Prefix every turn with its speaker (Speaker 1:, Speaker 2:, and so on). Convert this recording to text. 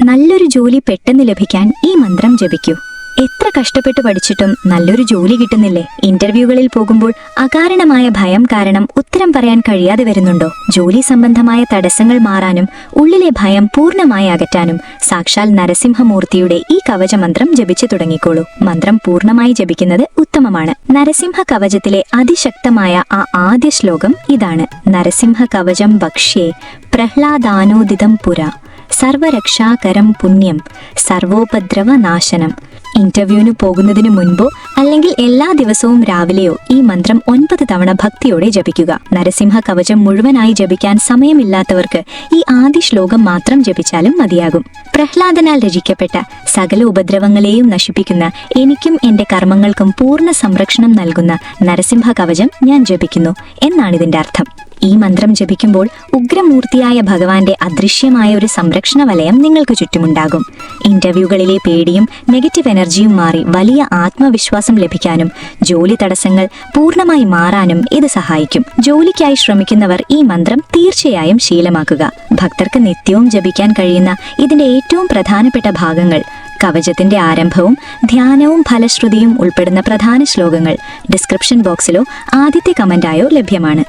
Speaker 1: നല്ലൊരു ജോലി പെട്ടെന്ന് ലഭിക്കാൻ ഈ മന്ത്രം ജപിക്കൂ. എത്ര കഷ്ടപ്പെട്ട് പഠിച്ചിട്ടും നല്ലൊരു ജോലി കിട്ടുന്നില്ലേ? ഇന്റർവ്യൂകളിൽ പോകുമ്പോൾ അകാരണമായ ഭയം കാരണം ഉത്തരം പറയാൻ കഴിയാതെ വരുന്നുണ്ടോ? ജോലി സംബന്ധമായ തടസ്സങ്ങൾ മാറാനും ഉള്ളിലെ ഭയം പൂർണ്ണമായി അകറ്റാനും സാക്ഷാൽ നരസിംഹമൂർത്തിയുടെ ഈ കവചമന്ത്രം ജപിച്ചു തുടങ്ങിക്കോളൂ. മന്ത്രം പൂർണ്ണമായി ജപിക്കുന്നത് ഉത്തമമാണ്. നരസിംഹ കവചത്തിലെ അതിശക്തമായ ആ ആദ്യ ശ്ലോകം ഇതാണ്: നരസിംഹ കവചം ഭക്ഷ്യേ പ്രഹ്ലാദാനോദിതം പുര സർവരക്ഷാകരം പുണ്യം സർവോപദ്രവ നാശനം. ഇന്റർവ്യൂവിന് പോകുന്നതിനു മുൻപോ അല്ലെങ്കിൽ എല്ലാ ദിവസവും രാവിലെയോ ഈ മന്ത്രം 9 തവണ ഭക്തിയോടെ ജപിക്കുക. നരസിംഹ കവചം മുഴുവനായി ജപിക്കാൻ സമയമില്ലാത്തവർക്ക് ഈ ആദ്യ ശ്ലോകം മാത്രം ജപിച്ചാലും മതിയാകും. പ്രഹ്ലാദനാൽ രചിക്കപ്പെട്ട സകല ഉപദ്രവങ്ങളെയും നശിപ്പിക്കുന്ന, എനിക്കും എന്റെ കർമ്മങ്ങൾക്കും പൂർണ്ണ സംരക്ഷണം നൽകുന്ന നരസിംഹ കവചം ഞാൻ ജപിക്കുന്നു എന്നാണിതിന്റെ അർത്ഥം. ഈ മന്ത്രം ജപിക്കുമ്പോൾ ഉഗ്രമൂർത്തിയായ ഭഗവാന്റെ അദൃശ്യമായ ഒരു സംരക്ഷണ വലയം നിങ്ങൾക്ക് ചുറ്റുമുണ്ടാകും. ഇന്റർവ്യൂകളിലെ പേടിയും നെഗറ്റീവ് എനർജിയും മാറി വലിയ ആത്മവിശ്വാസം ലഭിക്കാനും ജോലി തടസ്സങ്ങൾ പൂർണ്ണമായി മാറാനും ഇത് സഹായിക്കും. ജോലിക്കായി ശ്രമിക്കുന്നവർ ഈ മന്ത്രം തീർച്ചയായും ശീലമാക്കുക. ഭക്തർക്ക് നിത്യവും ജപിക്കാൻ കഴിയുന്ന ഇതിന്റെ ഏറ്റവും പ്രധാനപ്പെട്ട ഭാഗങ്ങൾ, കവചത്തിന്റെ ആരംഭവും ധ്യാനവും ഫലശ്രുതിയും ഉൾപ്പെടുന്ന പ്രധാന ശ്ലോകങ്ങൾ ഡിസ്ക്രിപ്ഷൻ ബോക്സിലോ ആദ്യത്തെ കമന്റായോ ലഭ്യമാണ്.